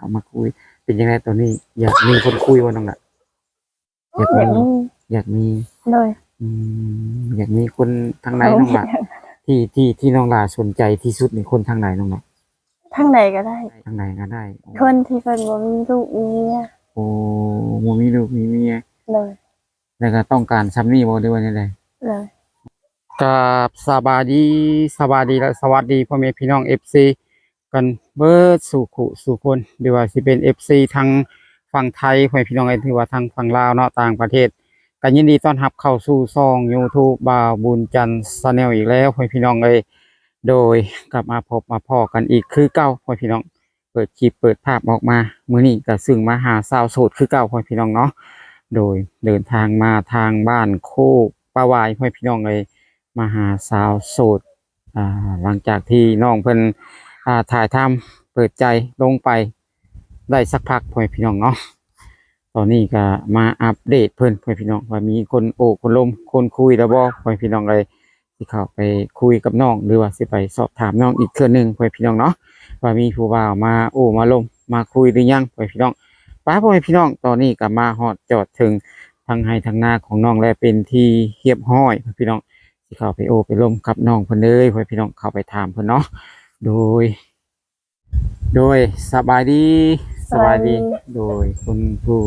เขามาคุยเป็นยังไงตอนนี้อยากมีคนคุยว่าน้องละอยากมีอยากมีเลยอยากมีคนทางไหนน้องละที่น้องละสนใจที่สุดในคนทางไหนน้องละทางไหนก็ได้ทางไหนก็ได้คนที่เป็นบ่มีลูกมีเมียโอ้บ่มีลูกมีเมียเลยแล้วก็ต้องการซ้ำนี่บ่ได้ว่าได้เลยกับสบายดีและสวัสดีพ่อแม่พี่น้อง FC กันเบิดสู่คนหรือว่าสิเป็น FC ทางฝั่งไทยพ่อแม่พี่น้องเอ้ยถือว่าทางฝั่งลาวเนาะต่างประเทศก็ยินดีต้อนรับเข้าสู่ช่อง YouTube บ่าวบุญจันทร์ Channel อีกแล้วพ่อแม่พี่น้องเอ้ยโดยกลับมาพบมาพ้อกันอีกคือเก่าพ่อแม่พี่น้องเปิดคลิปเปิดภาพออกมามื้อนี้ก็ซึ่งมาหาสาวโสดคือเก่าพ่อแม่พี่น้องเนาะโดยเดินทางมาทางบ้านโคกป้าวายพ่อแม่พี่น้องเอ้ยมาหาสาวโสดหลังจากที่น้องเพิ่นถ่ายทำเปิดใจลงไปได้สักพักพ่อแม่พี่น้องเนาะตอนนี้ก็มาอัปเดตเพิ่นพ่อแม่พี่น้องว่ามีคนโอ้คนลมคนคุยแล้วบ่พ่อแม่พี่น้องเลยสิเข้าไปคุยกับน้องหรือว่าสิไปสอบถามน้องอีกเทื่อนึงพ่อแม่พี่น้องเนาะว่ามีผู้บ่าวมาโอ้มาลมมาคุยหรือยังพ่อแม่พี่น้องป้าพ่อแม่พี่น้องตอนนี้ก็มาฮอดจอดถึงทางไห้ทางนาของน้องและเป็นที่เรียบร้อยพ่อแม่พี่น้องสิเข้าไปโอ้ไปลมกับน้องเพิ่นเลยพ่อแม่พี่น้องเข้าไปถามเพิ่นเนาะโดยสบายดีโดยคุณผู้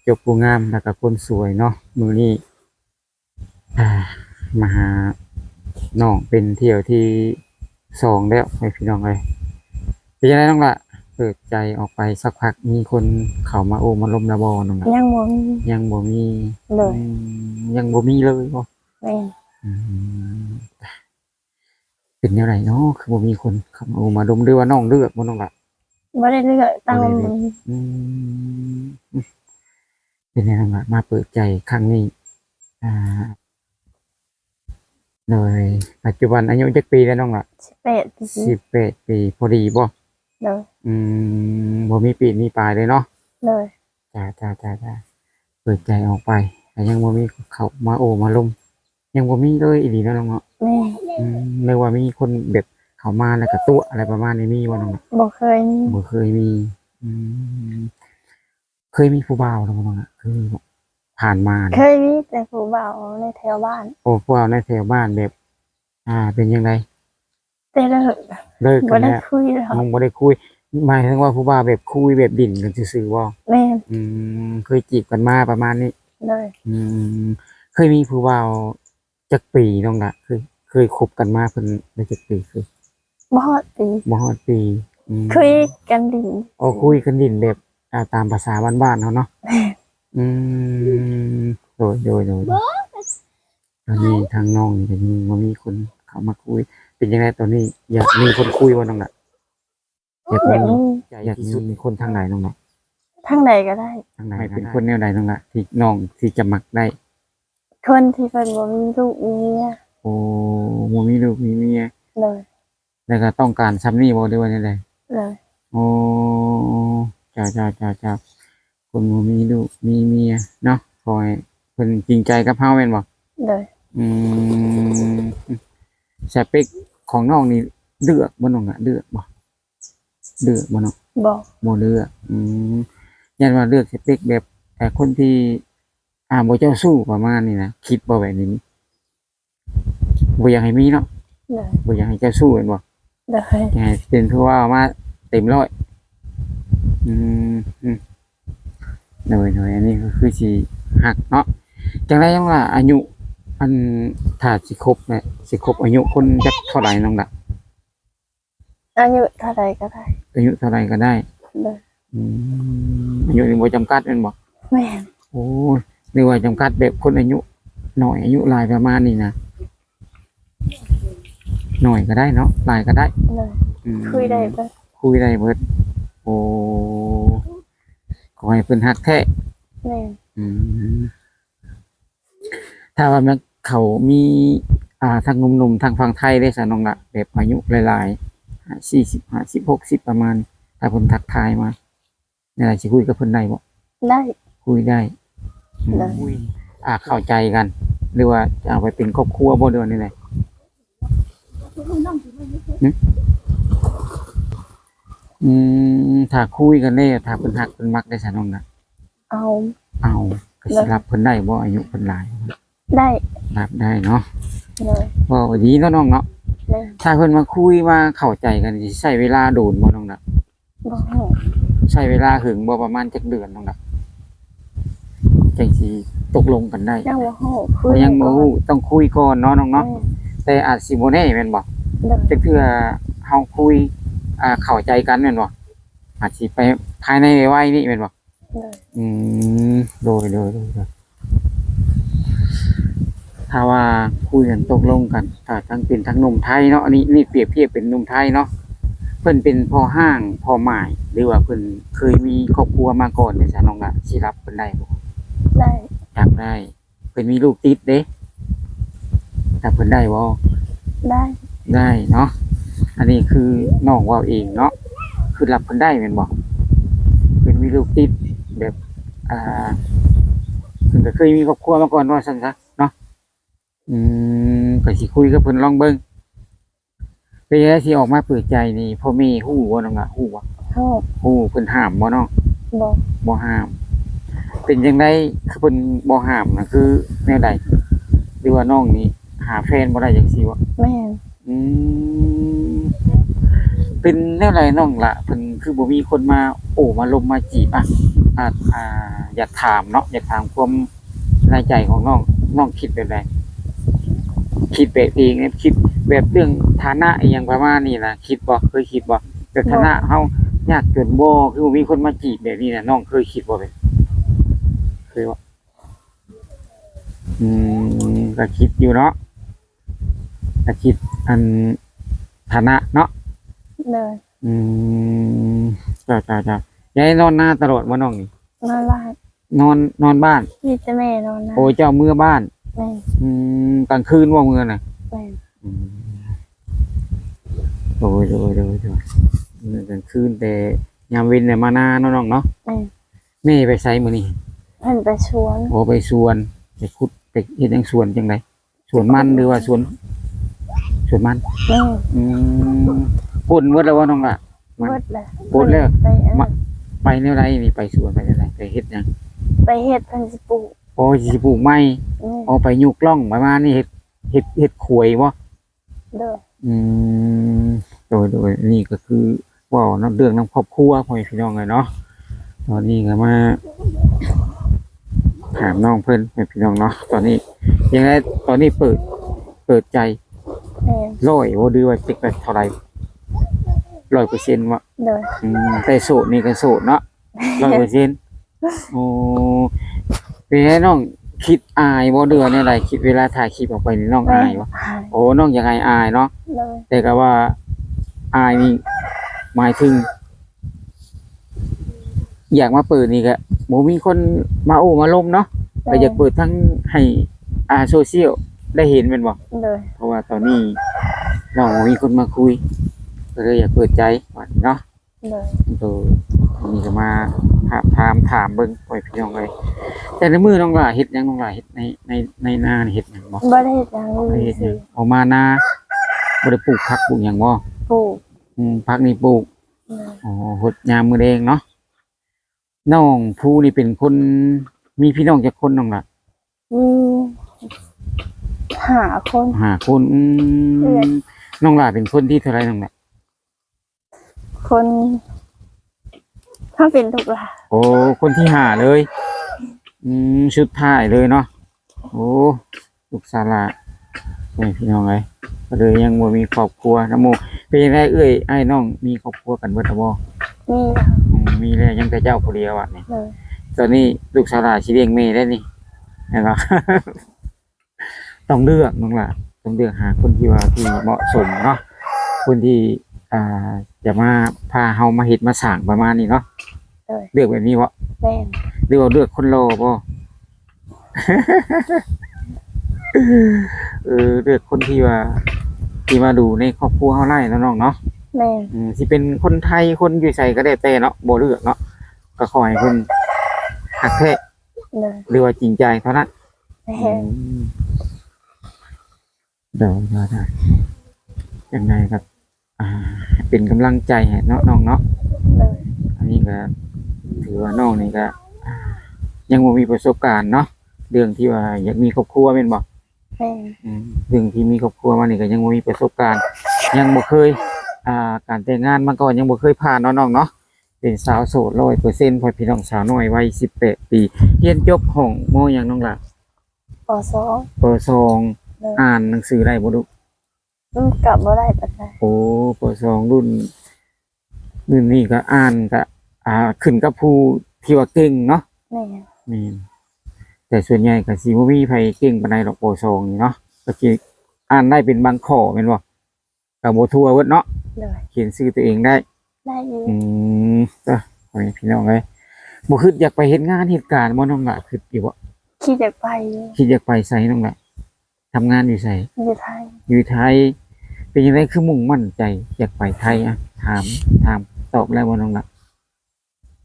จบผู้งามแล้วก็คนสวยเนาะมื้อนี้มาหาน้องเป็นเที่ยวที่2แล้วให้พี่น้องเลยเป็นยังไงน้องละเปิดใจออกไปสักพักมีคนเข้ามาโอ้มาลมระบอน้องละยังบ่มีเลยยังบ่มีเลยบ่แม่เป็นแนวไหนเนาะคือบ่มีคนเข้ามาโอ้มาดมหรือว่าน้องเลือกบ่น้องละบ่ได้เลือกตามเป็นยังไงบ้างมาเปิดใจครั้งนี้เลยปัจจุบันอายุจักปีแล้วน้องล่ะ18 ปีพอดีบ่เลยบ่มีปีมีปลายเลยเนาะเลยจ้าเปิดใจออกไปแต่ยังบ่มีเขามาโอ้มาลมยังบ่มีเลยอีหลีเนาะน้องเนาะเลยว่ามีคนแบบเขามาแล้วก็ตัวอะไรประมาณนี้มีบ่น้องบ่เคยมีเคยมีผู้บ่าวแล้วบ่น้องอ่ะเคยมีผ่านมาเคยมีแต่ผู้บ่าวในแถวบ้านโอ้ผู้บ่าวในแถวบ้านแบบเป็นยังไงแต่เลิกบ่ได้คุยแล้วบ่ได้คุยหมายถึงว่าผู้บ่าวแบบคุยแบบดิ่นกันซื่อๆบ่แม่เคยจีบกันมาประมาณนี้เลยเคยมีผู้บ่าวจักปีน้องล่ะเคยคบกันมาเพิ่นได้จักปีคือบ่ฮอดปีคุยกันดิ่นคุยกันดิ่นแบบตามภาษาบ้านๆเฮาเนาะโดยตอนนี้ทางน้องนี่มีคนเข้ามาคุยเป็นยังไงตอนนี้อยากมีคนคุยว่าน้องล่ะอยากที่สุดมีคนทางไหนน้องล่ะทางไหนก็ได้ทางไหนเป็นคนแนวใดน้องล่ะที่น้องที่จะมักได้คนที่เพิ่นบ่มีลูกมีเมียโอ้บ่มีลูกมีเมียเลยแล้วก็ต้องการซ้ำนี่บ่ได้ว่าจังได๋เลยโอ้จ้าคนบ่มีลูกมีเมียเนาะคอยเพิ่นจริงใจกับเฮาแม่นบ่เลยสเปคของน้องนี่เลือกบ่น้องอ่ะเลือกบ่น้องบ่เลือกยันว่าเลือกสเปคแบบคนที่บ่เจ้าสู้ประมาณนี้นะคิดบ่แบบนี้บ่อยากให้มีเนาะบ่อยากให้เจ้าสู้แม่นบ่อยากให้เป็นคือว่ามาเต็มร้อยหน่อยอันนี้ก็คือสิหักเนาะจังได๋ยังว่าอายุอันถ้าสิครบเนี่ยสิครบอายุคนจักเท่าไหร่น้องล่ะอายุเท่าใดก็ได้อายุเท่าไหร่ก็ได้อายุนี่บ่จำกัดแม่นบ่แม่นโอ้นึกว่าจำกัดแบบคนอายุน้อยอายุหลายประมาณนี้นะหน่อยก็ได้เนาะหลายก็ได้คุยได้เบิดโอ้ขอให้เพิ่นฮักแท้แม่ถ้าว่ามันเขามีทางหนุ่มๆทางฝั่งไทยได้ซะน้องละแบบอายุหลายๆ40 50 60ประมาณถ้าเพิ่นทักทายมาเนี่ยสิคุยกับเพิ่นได้บ่ได้คุยได้เข้าใจกันหรือว่าจะเอาไปเป็นครอบครัวบ่เดือนนี่แหละ ถ้าคุยกันได้ถ้าเพิ่นฮักเพิ่นมักได้ซะน้องน่ะ เอา เอาก็สิรับเพิ่นได้บ่อายุเพิ่นหลาย ได้ รับได้เนาะ เลย บ่ดีเนาะน้องเนาะ เลย ถ้าเพิ่นมาคุยมาเข้าใจกันสิใช้เวลาโดนบ่น้องน่ะ บ่ฮู้ ใช้เวลาถึงบ่ประมาณจักเดือนน้องน่ะจังสิตกลงกันได้ ยังบ่ฮู้ ก็ยังบ่ฮู้ต้องคุยก่อนเนาะน้องเนาะแต่อาจสิบ่แน่แม่นบ่ เลย จักเทื่อเฮาคุยเข้าใจกันแม่นบ่อาจสิไปภายในไว้นี่แม่นบ่ เลย อืมโดยถ้าว่าคุยกันตกลงกันถ้าทั้งเป็นทั้งหนุ่มไทยเนาะอันนี้เปรียบเทียบเป็นหนุ่มไทยเนาะเพิ่นเป็นพ่อห้างพ่อหมายหรือว่าเพิ่นเคยมีครอบครัวมาก่อนเนี่ยจ้ะน้องละสิรับเพิ่นได้บ่ ได้ รับได้เพิ่นมีลูกติดเด้รับเพิ่นได้บ่ ได้ ได้เนาะอันนี้คือน้องเว้าเองเนาะคือรับเพิ่นได้แม่นบ่เพิ่นมีลูกติดแบบเพิ่นก็เคยมีครอบครัวมาก่อนว่าซั่นซะเนาะก็สิคุยกับเพิ่นลองเบิ่งเป็นจังได๋สิออกมาเปิดใจนี่พ่อแม่ฮู้บ่น้องล่ะฮู้บ่ ฮู้ ฮู้เพิ่นห้ามบ่น้อง บ่ บ่ห้าม เป็นจังได๋คือเพิ่นบ่ห้ามน่ะคือแนวใดหรือว่าน้องนี่หาแฟนบ่ได้จังซี่บ่ แม่น อืมเป็นแนวใดน้องล่ะเพิ่นคือบ่มีคนมาโอ้มาลมมาจีบอยากถามเนาะอยากถามความในใจของน้องคิดแบบใดคิดแบบเองคิดแบบเรื่องฐานะอีหยังประมาณนี้น่ะคิดบ่เคยคิดบ่แบบฐานะเฮายากจนบ่คือบ่มีคนมาจีบแบบนี้น่ะน้องเคยคิดบ่แบบเคยบ่ก็คิดอยู่เนาะก็คิดอันฐานะเนาะ เลย จ้าๆยายนอนหน้าตลอดบ่น้องนี่ นอนบ้าน นอนบ้าน มีแต่แม่นอนนะ โอ้ยเจ้าเมื่อบ้าน แม่น กลางคืนว่าเมื่อน่ะ แม่น โอ้ยมื้อกลางคืนแต่ยามเว้นเนี่ยมานาเนาะน้องเนาะ แม่น แม่ไปไสมื้อนี้ เพิ่นไปชวน โอ้ไปสวนไปขุดไปเฮ็ดหยังสวนจังไดสวนมันหรือว่าสวนมัน แม่น พ่นหมดแล้วว่าน้องล่ะ เบิดเลย เบิดแล้ว ไปอันนั้น ไปแนวใดนี่ไปสวนไปแนวใดไปเฮ็ดหยัง ไปเฮ็ดเพิ่นสิปลูก โอ้ยสิปลูกไม้ แม่น เอาไปยุกล่องประมาณนี้เฮ็ดขวยบ่ เด้อ โดยนี่ก็คือเว่าน้ำเรื่องน้ำครอบครัวพ่อแม่พี่น้องเลยเนาะตอนนี้ก็มาถามน้องเพิ่นแม่พี่น้องเนาะตอนนี้ยังไงตอนนี้เปิดใจ แม่น ร้อยว่าดือว่าจิกไปเท่าไหร่100%วะ เด้อ แต่โสดนี่ก็โสดเนาะ100%โอ้เป็นไงน้องคิดอายบ่เดือเนี่ยไรคิดเวลาถ่ายคลิปออกไปนี่น้องอายบ่ หาย โอ้น้องยังไงอายเนาะ เลย แต่ก็ว่าอายนี่หมายถึง อยากมาเปิดนี่ก็บ่มีคนมาโอ้มาล้มเนาะก็อยากเปิดทั้งให้โซเชียลได้เห็นแม่นบ่ เลย เพราะว่าตอนนี้น้องบ่มีคนมาคุยก็เลยอยากเปิดใจว่าเนาะ เลย นี่ก็มาถามเบิ่งปล่อยพี่น้องเลยแต่ในมือน้องหล่าเฮ็ดหยังน้องหล่าเฮ็ดในนานี่เฮ็ดหยังบ่ บ่ได้เฮ็ดหยังเล บ่ ย ได้เฮ็ดห สิ ยังออกมานาบ่ได้ปลูกผักปลูกหยังบ่ ปลูก ผักนี่ปลูก เลย อ๋อหดยามมือแดงเนาะน้องผู้นี่เป็นคนมีพี่น้องจักคนน้องล่ะ มีหาคน 5 คน เอื้อย น้องล่ะเป็นคนที่เท่าไหร่น้องล่ะ คนถ้าเป็นลูกหลาน โอ้คนที่ห้าเลยชุดท้ายเลยเนาะโอ้ลูกสาวละนี่พี่น้องเอ้ยก็เลยยังบ่มีครอบครัวนำหมู่เป็นจังไดเอ้ยอ้ายน้องมีครอบครัวกันเบิดแล้วบ่ มี มีแล้วยังแต่เจ้าผู้เดียวอ่ะนี่ เลย ตอนนี้ลูกสาวหลานสิเลี้ยงแม่ได้นี่เห็นบ่ ต้องเลือกน้องล่ะต้องเลือกหาคนที่ว่าที่เหมาะสมเนาะคนที่จะมาพาเฮามาเฮ็ดมาสร้างประมาณนี้เนาะ เลย เลือกแบบนี้บ่ แม่น หรือว่าเลือกคนรอบ่ เลือกคนที่ว่าที่มาดูในครอบครัวเฮาได้เนาะน้องเนาะ แม่น สิเป็นคนไทยคนอยู่ไสก็ได้แต่เนาะบ่เลือกเนาะก็ขอให้เพิ่นฮักแท้ เลย หรือว่าจริงใจเท่านั้น แม่น เดี๋ยวได้ยังไงครับ อ่าเป็นกำลังใจให้เนาะน้องเนาะ เลย อันนี้ก็ถือว่าน้องนี่ก็อ่ายังบ่มีประสบการณ์เนาะเรื่องที่ว่าอยากมีครอบครัวแม่นบ่ แม่น เรื่องที่มีครอบครัวมานี่ก็ยังบ่มีประสบการณ์ยังบ่เคยการแต่งงานมาก่อนยังบ่เคยผ่านเนาะน้องเนาะเป็นสาวโสด100%พ่อพี่น้องสาวน้อยวัย18ปีเรียนจบห้องมหยังน้องล่ะ ปสอง ปสอง เลย อ่านหนังสือได้บ่ลูก กลับบ่ได้ปานใด โอ้ปสองรุ่นนี้ก็อ่านก็ขึ้นกับผู้ที่ว่าเก่งเนาะ แม่น นี่แต่ส่วนใหญ่ก็สิบ่มีไผเก่งปานใดดอกปสองนี่เนาะก็สิอ่านได้เป็นบางข้อแม่นบ่ก็บ่ทั่วเบิดเนาะ เลย เขียนชื่อตัวเองได้ ได้อยู่ จ้ะโอ้ยพี่น้องเอ้ยบ่คิดอยากไปเฮ็ดงานเหตุการณ์บ่น้องล่ะคิดอยู่บ่ คิดอยากไปอยู่ คิดอยากไปไสน้องล่ะทำงานอยู่ไส อยู่ไทย อยู่ไทยเป็นยังไงคือมุ่งมั่นใจอยากไปไทยอะถามตอบแล้วบ่น้องล่ะ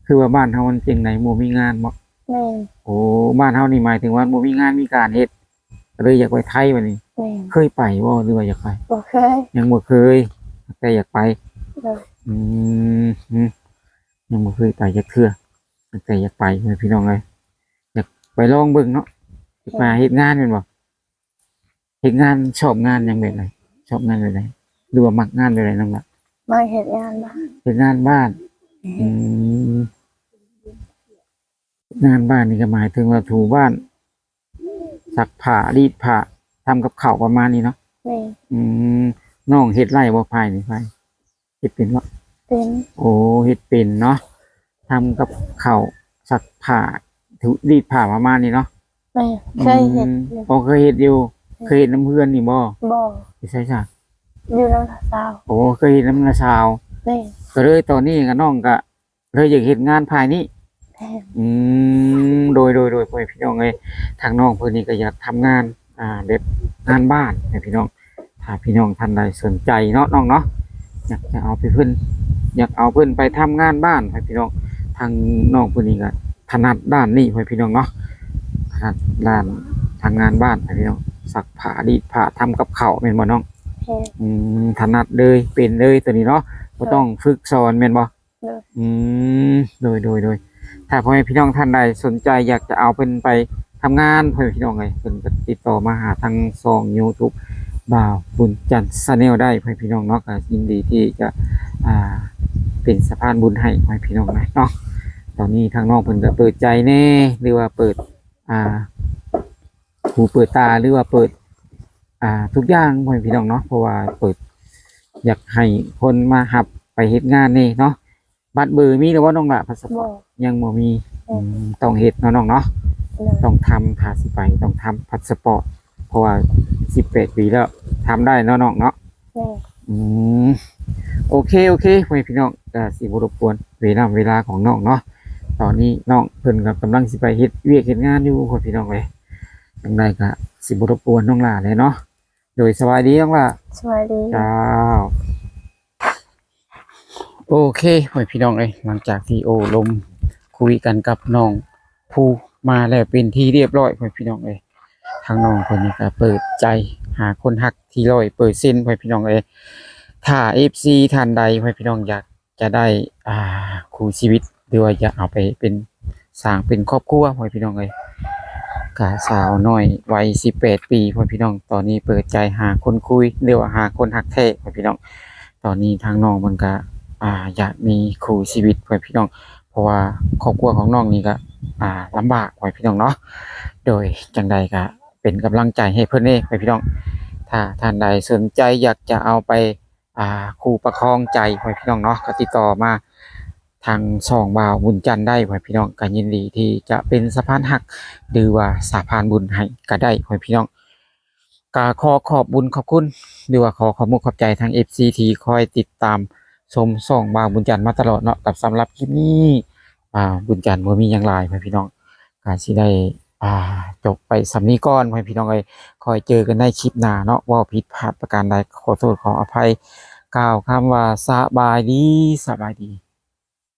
คือว่าบ้านเฮามันจังไดบ่มีงานบ่ แม่น โอ้บ้านเฮานี่หมายถึงว่าบ่มีงานมีการเฮ็ดก็เลยอยากไปไทยบัดนี้ แม่น เคยไปบ่หรือว่าอยากไป บ่เคย ยังบ่เคยแต่อยากไป เลย อืมยังบ่เคยไปจักเทื่อแต่อยากไปเด้อพี่น้องเอ้ยอยากไปลองเบิ่งเนาะอยากมาเฮ็ดงานแม่นบ่เฮ็ดงานชอบงานหยังแบบไหนชอบงานแบบไหนหรือว่ามักงานแบบไหนน้องล่ะ มาเฮ็ดงานบ้าน เป็นงานบ้าน อืมงานบ้านนี่ก็หมายถึงว่าถูบ้านซักผ้ารีดผ้าทำกับข้าวประมาณนี้เนาะ แม่น อืมน้องเฮ็ดไร่บ่ภายนี่ภายเฮ็ดเป็นบ่ เป็น โอ้เฮ็ดเป็นเนาะทำกับข้าวซักผ้าถูรีดผ้าประมาณนี้เนาะ แม่นเคยเฮ็ดอยู่ บ่เคยเฮ็ดอยู่เคยเฮ็ดน้ำเพื่อนนี่บ่ บ่ ใช่จ้ะ อยู่นำสาว โอ้เคยเฮ็ดน้ำนาชาว แม่น ก็เลยตอนนี้ก็น้องก็เลยอยากเฮ็ดงานภายนี้ แม่น โดยพ่อแม่พี่น้องเอ้ยทางน้องเพิ่นนี่ก็อยากทำงานแบบงานบ้านให้พี่น้องถ้าพี่น้องท่านใดสนใจเนาะน้องเนาะอยากจะเอาไปเพิ่นอยากเอาเพิ่นไปทำงานบ้านให้พี่น้องทางน้องเพิ่นนี่ก็ถนัดด้านนี้ให้พี่น้องเนาะถนัดด้านทางงานบ้านให้พี่น้องซักผ้ารีดผ้าทำกับข้าวแม่นบ่น้อง แม่น ถนัดเลยเป็นเลยตัวนี้เนาะบ่ต้องฝึกสอนแม่นบ่ เลย โดยถ้าพ่อแม่พี่น้องท่านใดสนใจอยากจะเอาเพิ่นไปทำงานพ่อแม่พี่น้องเพิ่นก็ติดต่อมาหาทางช่อง YouTube บ่าวบุญจันทร์ Channel ได้พ่อแม่พี่น้องเนาะก็ยินดีที่จะเป็นสะพานบุญให้พ่อแม่พี่น้องนะเนาะตอนนี้ทางน้องเพิ่นก็เปิดใจแน่หรือว่าเปิดหูเปิดตาหรือว่าเปิดทุกอย่างพ่อแม่พี่น้องเนาะเพราะว่าเปิดอยากให้คนมาหับไปเฮ็ดงานนี่เนาะบัตรเบอร์มีหรือว่าน้องละพาสปอ บ่ ร์ตยังบ่มีต้องเฮ็ดเนาะน้องเนาะ เลย ต้องทำถ้าสิไปต้องทำพาสปอร์ตเพราะว่า18ปีแล้วทำได้เนาะน้องเนาะ แม่น อืมโอเคพ่อแม่พี่น้องก็สิบ่รบกวนเวลาของน้องเนาะตอนนี้น้องเพิ่นก็กำลังสิไปเฮ็ดเวียกเฮ็ดงานอยู่พ่อพี่น้องเอ้ยจังไดก็สิบ่รบกวนน้องหล่าเลยเนาะโดยสวัสดีน้องหล่า สวัสดี เจ้าโอเคพ่อพี่น้องเอ้ยหลังจากที่โอ้ลมคุยกันกับน้องผู้มาแล้วเป็นที่เรียบร้อยพ่อพี่น้องเอ้ยทางน้องคนนี้ก็เปิดใจหาคนฮักที่100%พ่อพี่น้องเอ้ยถ้า FC ท่านใดพ่อพี่น้องอยากจะได้คู่ชีวิตหรือว่าอยากเอาไปเป็นสร้างเป็นครอบครัวพ่อพี่น้องเอ้ยกะสาวน้อยวัย18ปีพ่อพี่น้องตอนนี้เปิดใจหาคนคุยหรือว่าหาคนฮักแท้พ่อพี่น้องตอนนี้ทางน้องมันก็อยากมีคู่ชีวิตพ่อพี่น้องเพราะว่าครอบครัวของน้องนี่ก็ลำบากพ่อพี่น้องเนาะโดยจังใดก็เป็นกำลังใจให้เพิ่นเด้พ่อพี่น้องถ้าท่านใดสนใจอยากจะเอาไปคู่ประคองใจพ่อพี่น้องเนาะก็ติดต่อมาทางช่องบ่าวบุญจันทร์ได้พ่อพี่น้องก็ยินดีที่จะเป็นสะพานหักหรือว่าสะพานบุญให้ก็ได้พ่อพี่น้องก็ขอบบุญขอบคุณหรือว่าขอบคุณขอบใจทาง FC ที่คอยติดตามชมช่องบ่าวบุญจันทร์มาตลอดเนาะกับสำหรับคลิปนี้บุญจันทร์บ่มีหยังหลายพ่อพี่น้องก็สิได้จบไปสำนี้ก่อนพ่อพี่น้องเอ้ยคอยเจอกันในคลิปหน้าเนาะว่าผิดพลาดประการใดขอโทษขออภัยกล่าวคำว่าสบายดี